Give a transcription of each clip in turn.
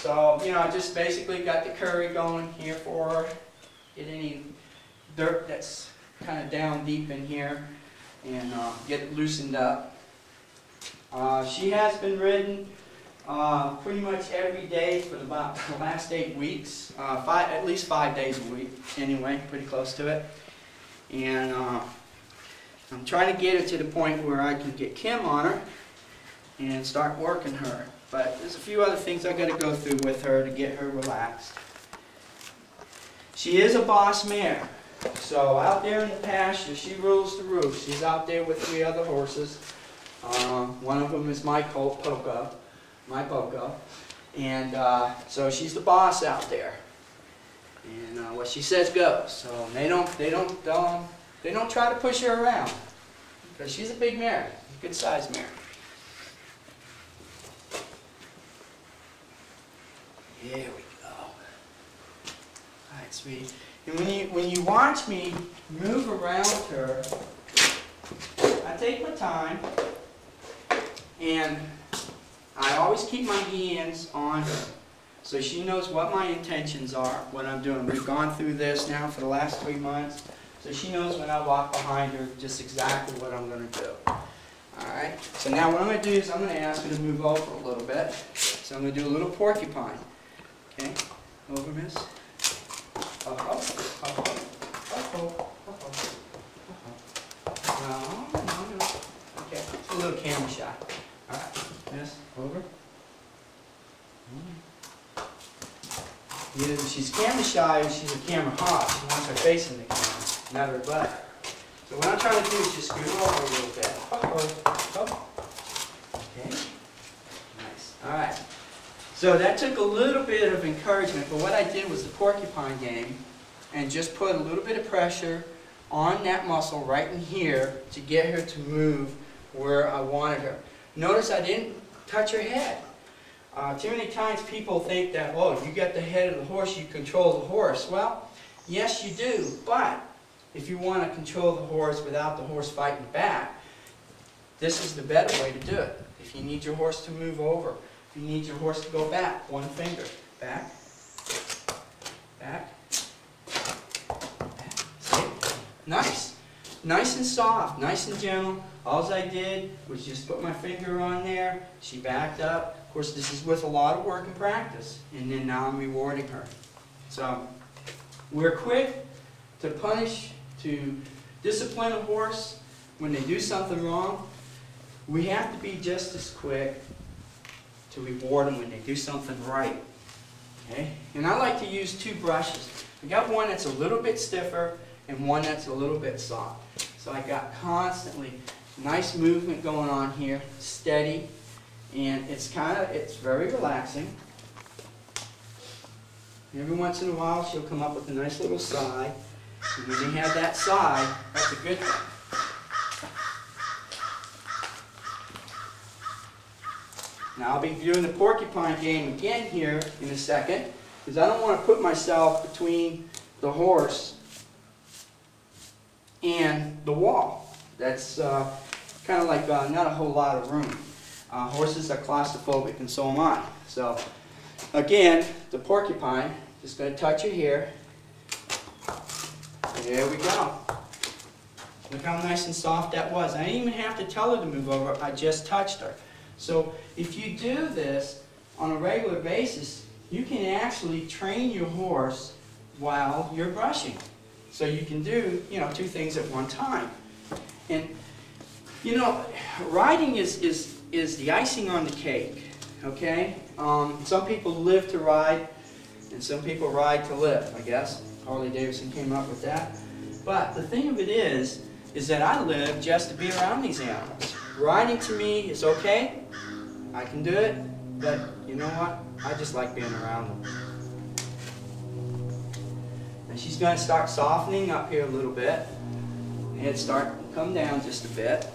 So, you know, I just basically got the curry going here for her. Get any dirt that's kind of down deep in here and get it loosened up. She has been ridden pretty much every day for about the last 8 weeks. At least 5 days a week anyway, pretty close to it. And I'm trying to get her to the point where I can get Kim on her and start working her. But there's a few other things I got to go through with her to get her relaxed. She is a boss mare. So out there in the pasture, she rules the roost. She's out there with 3 other horses. One of them is my Poco. And so she's the boss out there. And what she says goes. So they don't try to push her around, because she's a big mare, a good sized mare. Here we go. All right, sweetie. And when you watch me move around her, I take my time, and I always keep my hands on her, so she knows what my intentions are, what I'm doing. We've gone through this now for the last 3 months, so she knows when I walk behind her just exactly what I'm going to do. Alright, so now what I'm going to do is I'm going to ask her to move over a little bit. So I'm going to do a little porcupine. Okay, over, miss. Uh-oh, uh-oh, uh-oh, uh-oh. No. Okay, it's a little camera shot. Alright, miss, over. Either she's camera shy or she's a camera hot. She wants her face in the camera, not her butt. So what I'm trying to do is just scoot her over a little bit. Uh-oh. Okay. Nice. Alright. So that took a little bit of encouragement, but what I did was the porcupine game and just put a little bit of pressure on that muscle right in here to get her to move where I wanted her. Notice I didn't touch her head. Too many times people think that, oh, you got the head of the horse, you control the horse. Well, yes you do, but if you want to control the horse without the horse fighting back, this is the better way to do it. If you need your horse to move over, if you need your horse to go back, one finger, back, back, back. See? Nice. Nice and soft, nice and gentle. All I did was just put my finger on there. She backed up. Of course, this is with a lot of work and practice. And then now I'm rewarding her. So, we're quick to punish, to discipline a horse when they do something wrong. We have to be just as quick to reward them when they do something right. Okay? And I like to use 2 brushes. I got one that's a little bit stiffer and one that's a little bit soft. So I got constantly nice movement going on here, steady, and it's very relaxing. Every once in a while she'll come up with a nice little sigh. And when you have that sigh, that's a good thing. Now I'll be doing the porcupine game again here in a second, because I don't want to put myself between the horse and the wall. That's kind of like not a whole lot of room. Horses are claustrophobic, and so am I. So again, the porcupine, just going to touch her here. There we go. Look how nice and soft that was. I didn't even have to tell her to move over, I just touched her. So if you do this on a regular basis, you can actually train your horse while you're brushing. So you can do, 2 things at one time. And, riding is the icing on the cake, okay? Some people live to ride, and some people ride to live, I guess. Harley Davidson came up with that. But the thing of it is that I live just to be around these animals. Riding to me is okay, I can do it, but you know what? I just like being around them. And she's going to start softening up here a little bit. Head start to come down just a bit.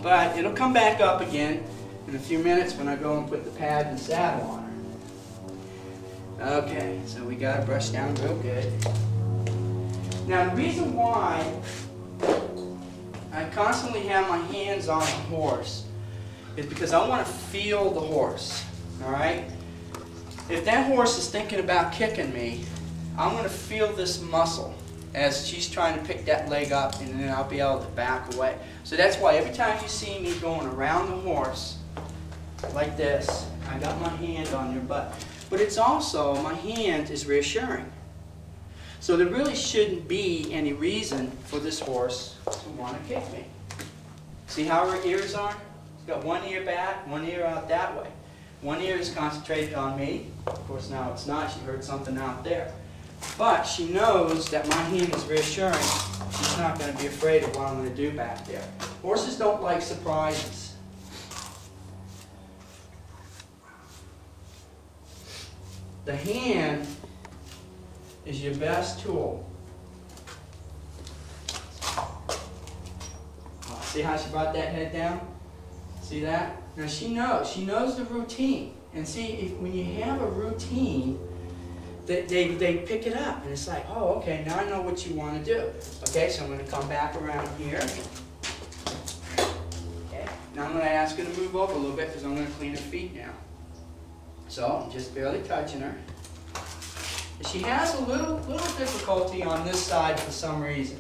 But it'll come back up again in a few minutes when I go and put the pad and saddle on her. Okay, so we got to brush down real good. Now the reason why I constantly have my hands on the horse is because I want to feel the horse. Alright? if that horse is thinking about kicking me, I'm going to feel this muscle as she's trying to pick that leg up, and then I'll be able to back away. So that's why every time you see me going around the horse like this, I got my hand on your butt. But it's also, my hand is reassuring. So there really shouldn't be any reason for this horse to want to kick me. See how her ears are? She's got one ear back, one ear out that way. One ear is concentrated on me. Of course now it's not, she heard something out there. But she knows that my hand is reassuring. She's not going to be afraid of what I'm going to do back there. Horses don't like surprises. The hand is your best tool. See how she brought that head down? See that? Now she knows the routine. And see, when you have a routine, they pick it up. And it's like, oh, okay, now I know what you want to do. Okay, so I'm going to come back around here. Okay, now I'm going to ask her to move over a little bit because I'm going to clean her feet now. So I'm just barely touching her. She has a little difficulty on this side for some reason.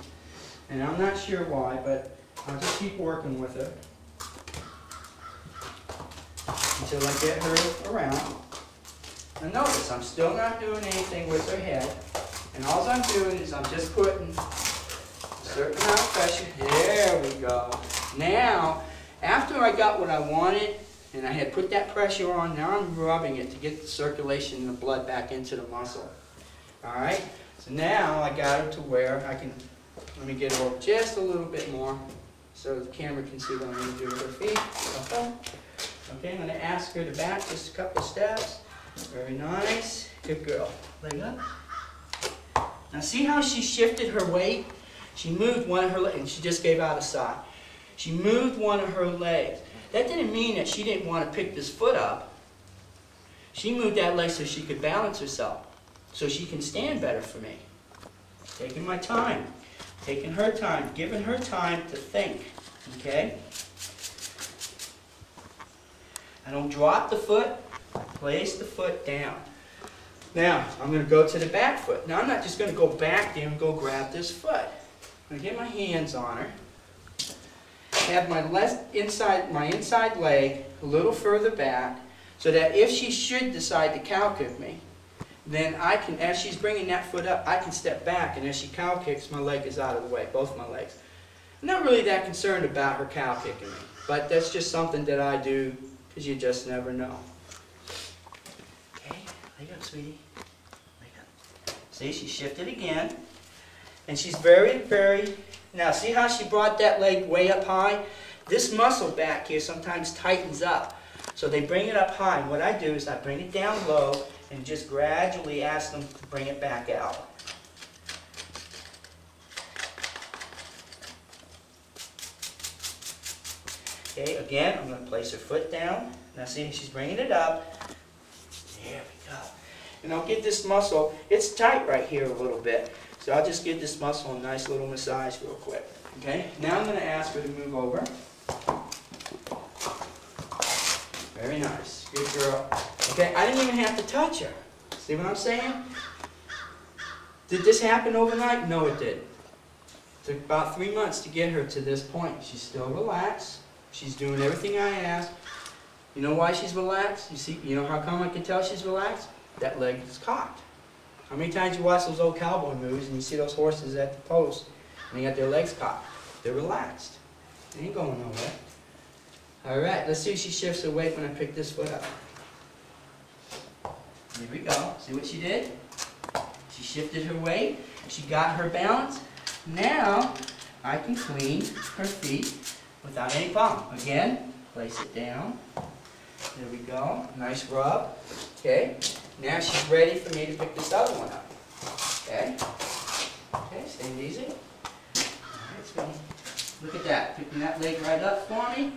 And I'm not sure why, but I'll just keep working with her until I get her around. Now notice, I'm still not doing anything with her head. And all I'm doing is I'm just putting a certain amount of pressure. There we go. Now, after I got what I wanted, and I had put that pressure on, now I'm rubbing it to get the circulation and the blood back into the muscle. Alright? So now I got her to where I can, let me get her over just a little bit more so the camera can see what I'm going to do with her feet. Okay, I'm going to ask her to back just a couple of steps. Very nice. Good girl. Leg up. Now see how she shifted her weight? She moved one of her legs, and she just gave out a sigh. She moved one of her legs. That didn't mean that she didn't want to pick this foot up. She moved that leg so she could balance herself, so she can stand better for me. Taking my time. Taking her time. Giving her time to think. Okay? I don't drop the foot. Place the foot down. Now, I'm going to go to the back foot. Now, I'm not just going to go back there and go grab this foot. I'm going to get my hands on her. Have my inside leg a little further back so that if she should decide to cow kick me, then I can, as she's bringing that foot up, I can step back, and as she cow kicks, my leg is out of the way, both my legs. I'm not really that concerned about her cow kicking me, but that's just something that I do because you just never know. Okay, leg up, sweetie. Leg up. See, she shifted again. And she's very, now see how she brought that leg way up high? This muscle back here sometimes tightens up. So they bring it up high. And what I do is I bring it down low and just gradually ask them to bring it back out. Okay, again, I'm going to place her foot down. Now see, she's bringing it up. There we go. And I'll give this muscle, it's tight right here a little bit. So I'll just give this muscle a nice little massage real quick. Okay, now I'm going to ask her to move over. Very nice. Good girl. Okay, I didn't even have to touch her. See what I'm saying? Did this happen overnight? No, it didn't. It took about 3 months to get her to this point. She's still relaxed. She's doing everything I asked. You know why she's relaxed? You know how come I can tell she's relaxed? That leg is cocked. How many times you watch those old cowboy movies and you see those horses at the post and they got their legs cocked? They're relaxed. They ain't going nowhere. Alright, let's see if she shifts her weight when I pick this foot up. Here we go. See what she did? She shifted her weight. She got her balance. Now, I can clean her feet without any problem. Again, place it down. There we go. Nice rub. Okay. Now she's ready for me to pick this other one up. Okay. Okay, stay easy. Alright, so look at that. Picking that leg right up for me.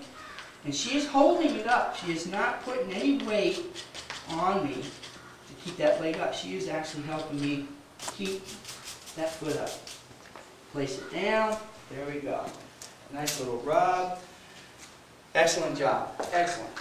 And she is holding it up. She is not putting any weight on me to keep that leg up. She is actually helping me keep that foot up. Place it down. There we go. Nice little rub. Excellent job. Excellent.